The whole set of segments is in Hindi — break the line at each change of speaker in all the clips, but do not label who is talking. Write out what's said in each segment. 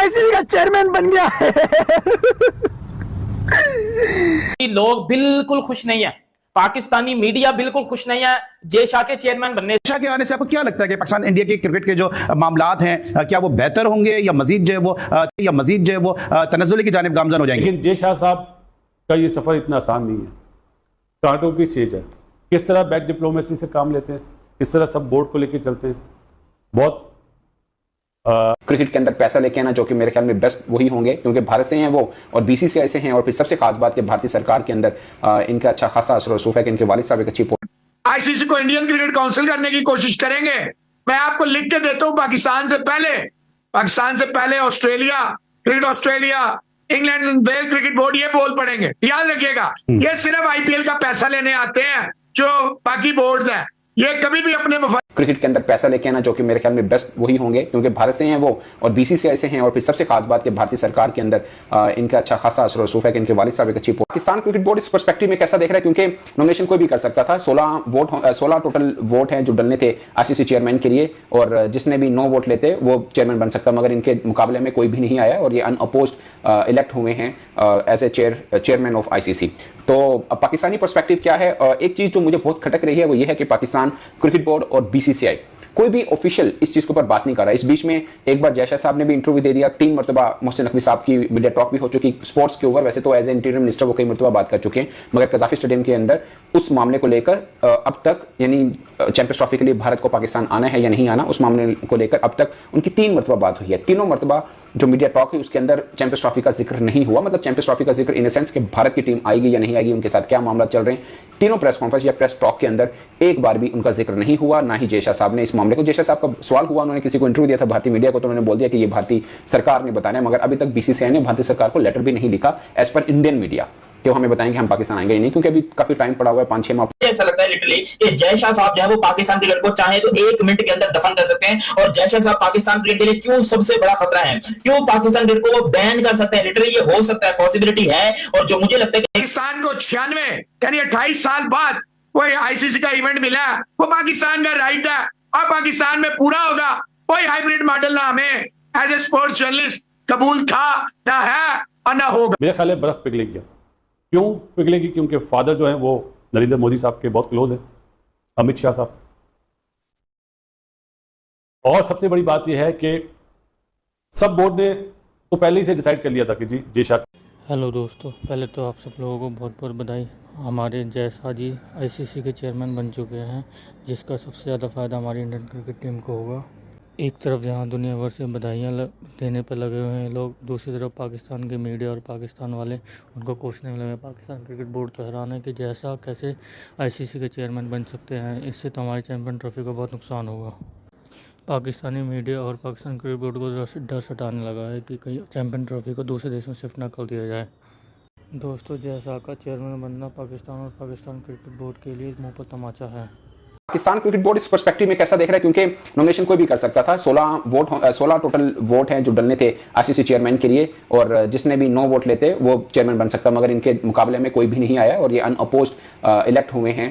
आईसीसी का चेयरमैन बन गया है।
लोग बिल्कुल खुश नहीं है, पाकिस्तानी मीडिया बिल्कुल खुश नहीं है जय शाह के चेयरमैन बनने
के आने से। आपको क्या लगता है कि पाकिस्तान इंडिया के क्रिकेट के जो मामलात हैं क्या वो बेहतर होंगे या मजीद जो है वो तनज़्ज़ुल की जानिब गामज़न हो जाएंगे?
लेकिन जय शाह साहब का ये सफ़र इतना आसान नहीं है, कांटों की सेज है। किस तरह बैक डिप्लोमेसी से काम लेते हैं, किस तरह सब बोर्ड को लेकर चलते हैं। बहुत
क्रिकेट के अंदर पैसा लेके आना, जो कि मेरे ख्याल में बेस्ट वही होंगे क्योंकि भारत से हैं वो और बीसीसीआई से हैं। और फिर सबसे खास बात कि भारतीय सरकार के अंदर इनका अच्छा खासा असर रसूख है कि इनके वालिद साहब एक अच्छी
आईसीसी को इंडियन क्रिकेट काउंसिल करने की कोशिश करेंगे। मैं आपको लिख के देता हूं, पाकिस्तान से पहले Australia, England well cricket board ये बोल पड़ेंगे। याद रखिएगा, ये सिर्फ आईपीएल का पैसा लेने आते हैं जो बाकी बोर्ड्स हैं, ये कभी भी अपने
क्रिकेट के अंदर पैसा लेके आना, जो कि मेरे ख्याल में बेस्ट वही होंगे क्योंकि भारत से हैं वो और बीसीसीआई से हैं। और फिर सबसे खास बात कि भारतीय सरकार के अंदर इनका अच्छा खासा असर रसूख है कि इनके वालिद साहब एक अच्छी पाकिस्तान क्रिकेट बोर्ड इस पर्सपेक्टिव में कैसा देख रहा है क्योंकि नॉमिनेशन कोई भी कर सकता था। 16 टोटल वोट हैं जो डलने थे आईसीसी चेयरमैन के लिए और जिसने भी 9 वोट लेते वो चेयरमैन बन सकता, मगर इनके मुकाबले में कोई भी नहीं आया और ये अनअपोज्ड इलेक्ट हुए हैं as a chairman of ICC. तो पाकिस्तानी पर्सपेक्टिव क्या है? एक चीज जो मुझे बहुत खटक रही है वो ये है कि पाकिस्तान क्रिकेट बोर्ड और बीसीसीआई कोई भी ऑफिशियल इस चीज के ऊपर बात नहीं कर रहा। इस बीच में एक बार जय शाह साहब ने भी इंटरव्यू दे दिया, 3 मरतबा मोहसिन नकवी साहब की मीडिया टॉक भी हो चुकी स्पोर्ट्स के ऊपर। वैसे तो एज ए इंटीरियर मिनिस्टर वो कई मरतबा बात कर चुके हैं, मगर कजाफी स्टेडियम के अंदर उस मामले को लेकर अब तक, यानी चैंपियंस ट्रॉफी के लिए भारत को पाकिस्तान आना है या नहीं आना, उस मामले को लेकर अब तक उनकी 3 मरतबा बात हुई है। तीनों मरतबा जो मीडिया टॉक है उसके अंदर चैंपियंस ट्रॉफी का जिक्र नहीं हुआ। मतलब चैंपियंस ट्रॉफी का जिक्र इन सेंस कि भारत की टीम आएगी या नहीं आएगी, उनके साथ क्या मामला चल रहे हैं, तीनों प्रेस कॉन्फ्रेंस या प्रेस टॉक के अंदर एक बार भी उनका जिक्र नहीं हुआ। ना ही जय शाह साहब ने इस मामले को, जय शाह साहब का सवाल हुआ, उन्होंने किसी को इंटरव्यू दिया था भारतीय मीडिया को, तो उन्होंने बोल दिया कि ये भारतीय सरकार ने बताना है, मगर अभी तक बीसीसीआई ने भारतीय सरकार को लेटर भी नहीं लिखा एज पर इंडियन मीडिया कि हमें बताएं कि हम पाकिस्तान आएंगे नहीं, क्योंकि अभी काफी टाइम पड़ा हुआ है, 5-6 माह।
ऐसा लगता है लिटरली कि जय शाह साहब जो है वो पाकिस्तान क्रिकेट को चाहे तो 1 मिनट के अंदर दफन कर सकते हैं। और जय शाह साहब पाकिस्तान क्रिकेट के लिए क्यों सबसे बड़ा खतरा है, क्यों पाकिस्तान क्रिकेट को वो बैन कर सकते हैं, लिटरली ये हो सकता है, पॉसिबिलिटी है। और जो मुझे लगता है कि
पाकिस्तान को 96 यानी 28 साल बाद कोई आईसीसी का इवेंट मिला, वो पाकिस्तान का राइट है और पाकिस्तान में पूरा होगा। कोई हाइब्रिड मॉडल ना हमें एज ए स्पोर्ट्स जर्नलिस्ट कबूल था, ना है और ना होगा।
मेरे ख्याल में बर्फ पिघलेगी। क्यों पिघलेगी? क्योंकि फादर जो है वो नरेंद्र मोदी साहब के बहुत क्लोज है, अमित शाह साहब। और सबसे बड़ी बात यह है कि सब बोर्ड ने तो पहले ही से डिसाइड कर लिया था कि जी जय शाह।
हेलो दोस्तों, पहले तो आप सब लोगों को बहुत बहुत बधाई। हमारे जय शाह जी आईसीसी के चेयरमैन बन चुके हैं, जिसका सबसे ज़्यादा फ़ायदा हमारी इंडियन क्रिकेट टीम को होगा। एक तरफ जहां दुनिया भर से बधाइयाँ देने पर लगे हुए हैं लोग, दूसरी तरफ पाकिस्तान के मीडिया और पाकिस्तान वाले उनको कोसने में लगे। पाकिस्तान क्रिकेट बोर्ड तो हैरान है कि जय शाह कैसे आईसीसी के चेयरमैन बन सकते हैं, इससे तो हमारी चैम्पियन ट्रॉफी को बहुत नुकसान होगा। पाकिस्तानी मीडिया और पाकिस्तान क्रिकेट बोर्ड को डर सताने लगा है कि कहीं चैम्पियन ट्रॉफी को दूसरे देश में शिफ्ट ना कर दिया जाए। दोस्तों, जय शाह का चेयरमैन बनना पाकिस्तान और पाकिस्तान क्रिकेट बोर्ड के लिए मुँह पर तमाचा है।
पाकिस्तान क्रिकेट बोर्ड इस पर्सपेक्टिव में कैसा देख रहा है क्योंकि नॉमिनेशन कोई भी कर सकता था। 16 टोटल वोट हैं जो डलने थे आईसीसी चेयरमैन के लिए और जिसने भी 9 वोट लेते वो चेयरमैन बन सकता, मगर इनके मुकाबले में कोई भी नहीं आया और ये अनअपोज्ड इलेक्ट हुए हैं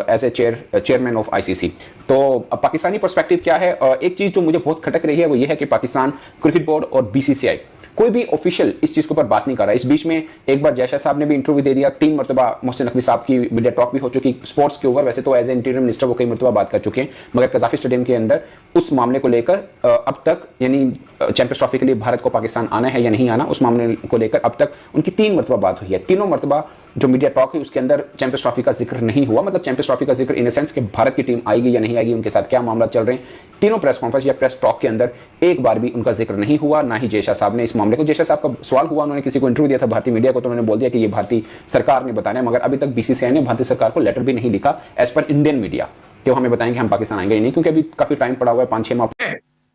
as a chairman of ICC. तो पाकिस्तानी पर्सपेक्टिव क्या है? एक चीज जो मुझे बहुत खटक रही है वो ये है कि पाकिस्तान क्रिकेट बोर्ड और बीसीसीआई कोई भी ऑफिशियल इस चीज के ऊपर बात नहीं कर रहा। इस बीच में एक बार जय शाह साहब ने भी इंटरव्यू दे दिया, 3 मरतबा मोहसिन नकवी साहब की मीडिया टॉक भी हो चुकी स्पोर्ट्स के ऊपर। वैसे तो एज ए इंटीरियर मिनिस्टर वो कई मरतबा बात कर चुके हैं, मगर कजाफी स्टेडियम के अंदर उस मामले को लेकर अब तक, यानी चैंपियंस ट्रॉफी के लिए भारत को पाकिस्तान आना है या नहीं आना, उस मामले को लेकर अब तक उनकी 3 मरतबा बात हुई है। तीनों मरतबा जो मीडिया टॉक है उसके अंदर चैंपियंस ट्रॉफी का जिक्र नहीं हुआ। मतलब चैंपियंस ट्रॉफी का जिक्र इन सेंस कि भारत की टीम आएगी या नहीं आएगी, उनके साथ क्या मामला चल रहे हैं, तीनों प्रेस कॉन्फ्रेंस या प्रेस टॉक के अंदर एक बार भी उनका जिक्र नहीं हुआ। ना ही जय शाह साहब ने इस मामले को, जय शाह साहब का सवाल हुआ, उन्होंने किसी को इंटरव्यू दिया था भारतीय मीडिया को, तो उन्होंने बोल दिया कि ये भारतीय सरकार ने बताना है, मगर अभी तक बीसीसीआई ने भारतीय सरकार को लेटर भी नहीं लिखा एज पर इंडियन मीडिया कि हमें बताएं कि हम पाकिस्तान आएंगे नहीं, क्योंकि अभी काफी टाइम पड़ा हुआ है, 5-6 माह।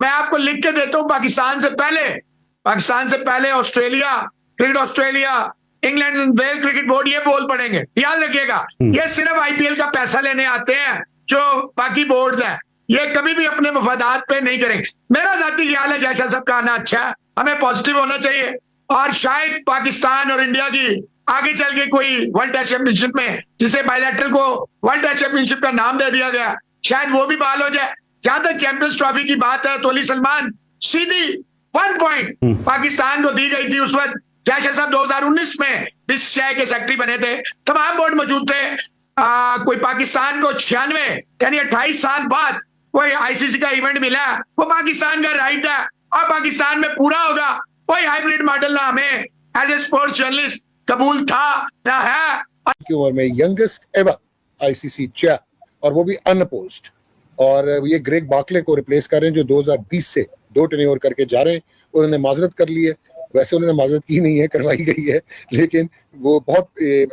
मैं आपको लिख के देता हूं, पाकिस्तान से पहले Australia, England well cricket board ये बोल पड़ेंगे। याद रखिएगा, ये सिर्फ आईपीएल का पैसा लेने आते हैं जो बाकी बोर्ड्स हैं, ये कभी भी अपने मफादात पे नहीं करेंगे। मेरा जाती ख्याल है जय शाह साहब का आना अच्छा है, हमें पॉजिटिव होना चाहिए और शायद पाकिस्तान और इंडिया की आगे चल के कोई वर्ल्ड टेस्ट चैंपियनशिप में, जिसे बायलैटरल को वर्ल्ड टेस्ट चैंपियनशिप का नाम दे दिया गया, शायद वो भी बहाल हो जाए। जहां तक चैंपियंस ट्रॉफी की बात है तो अली सलमान सीधी 1 पॉइंट पाकिस्तान को दी गई थी उस वक्त। जयशंकर साहब 2019 में बीसीसीआई के सेक्रेटरी बने थे, तमाम बोर्ड मौजूद थे। कोई पाकिस्तान को 96 यानी 28 साल बाद कोई आईसीसी का इवेंट मिला, वो पाकिस्तान का राइट है और पाकिस्तान में पूरा होगा। कोई हाइब्रिड मॉडल ना हमें एज ए स्पोर्ट्स जर्नलिस्ट कबूल था ना है।
की उम्र में यंगेस्ट एवर आईसीसी चेयर, और वो भी अनअपोज्ड। और ये ग्रेग बार्कले को रिप्लेस कर रहे हैं जो 2020 से 2 टेन्योर करके जा रहे हैं। उन्होंने माजरत कर ली है, वैसे उन्होंने माजरत की नहीं है, करवाई गई है, लेकिन वो बहुत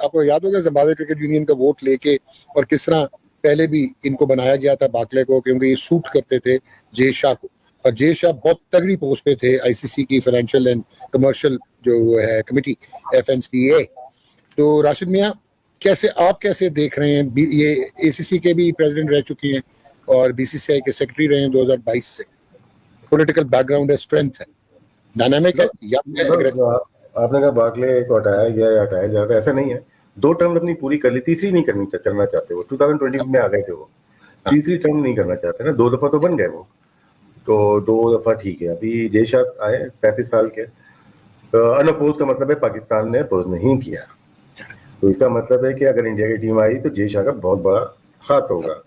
आपको याद होगा जिम्बाब्वे क्रिकेट यूनियन का वोट लेके और किस तरह पहले भी इनको बनाया गया था बार्कले को, क्योंकि ये सूट करते थे जे शाह को। और जे शाह बहुत तगड़ी पोस्ट पे थे आईसीसी की फाइनेंशियल एंड कमर्शियल जो है कमेटी FNCA। तो राशिद मियां, आप कैसे देख रहे हैं, ये एसीसी के भी प्रेसिडेंट रह चुके हैं और बीसीसीआई के सेक्रेटरी रहे हैं 2022 से, पॉलिटिकल बैकग्राउंड है, स्ट्रेंथ है, डायनामिक है या
आपने कहा बार्कले को हटाया गया या हटाया जाता, ऐसा नहीं है। 2 टर्म अपनी पूरी कर ली, तीसरी नहीं करना चाहते वो। 2020 में आ गए थे वो, तीसरी टर्म नहीं करना चाहते ना। 2 दफा तो बन गए वो, तो 2 दफा ठीक है। अभी जय शाह आए 35 साल के, अनअपोज का मतलब है पाकिस्तान ने अपोज नहीं किया, तो इसका मतलब है कि अगर इंडिया की टीम आई तो जय शाह का बहुत बड़ा हाथ होगा,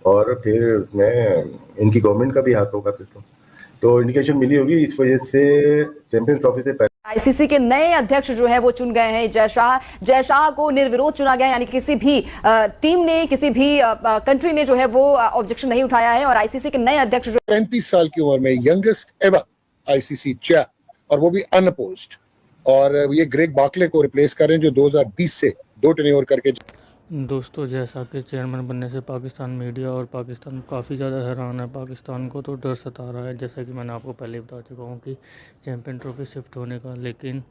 और फिर उसमें इनकी गवर्नमेंट का भी हाथ होगा फिर तो इंडिकेशन मिली होगी। इस वजह से चैंपियंस ट्रॉफी से
आईसीसी के नए अध्यक्ष जो है वो चुन गए हैं जय शाह को निर्विरोध चुना गया, यानी किसी भी टीम ने, किसी भी कंट्री ने जो है वो ऑब्जेक्शन नहीं उठाया है। और आईसीसी के नए अध्यक्ष जो
35 साल की उम्र में यंगेस्ट एवर आईसीसी चेयर, और वो भी अनअपोज्ड। और ये ग्रेग बार्कले को रिप्लेस कर रहे हैं जो 2020 से 2 टेन्योर करके।
दोस्तों, जैसा कि चेयरमैन बनने से पाकिस्तान मीडिया और पाकिस्तान काफ़ी ज़्यादा हैरान है। पाकिस्तान को तो डर सता रहा है, जैसा कि मैंने आपको पहले बता चुका हूँ कि चैंपियन ट्रॉफी शिफ्ट होने का। लेकिन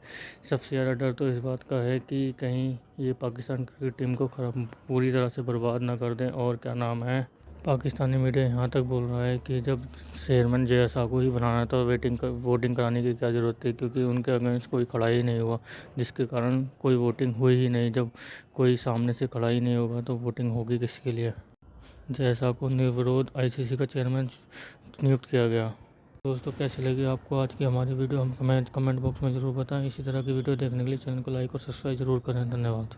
सबसे ज़्यादा डर तो इस बात का है कि कहीं ये पाकिस्तान क्रिकेट टीम को पूरी तरह से बर्बाद ना कर दें। और क्या नाम है, पाकिस्तानी मीडिया यहाँ तक बोल रहा है कि जब चेयरमैन जय शाह को ही बनाना तो वोटिंग कराने की क्या ज़रूरत थी, क्योंकि उनके अगेंस्ट कोई खड़ा ही नहीं हुआ, जिसके कारण कोई वोटिंग हुई ही नहीं। जब कोई सामने से खड़ा ही नहीं होगा तो वोटिंग होगी किसके लिए। जय शाह को निर्विरोध आईसीसी का चेयरमैन नियुक्त किया गया। दोस्तों, कैसी लगी आपको आज की हमारी वीडियो, हम कमेंट बॉक्स में ज़रूर बताएं। इसी तरह की वीडियो देखने के लिए चैनल को लाइक और सब्सक्राइब जरूर करें। धन्यवाद।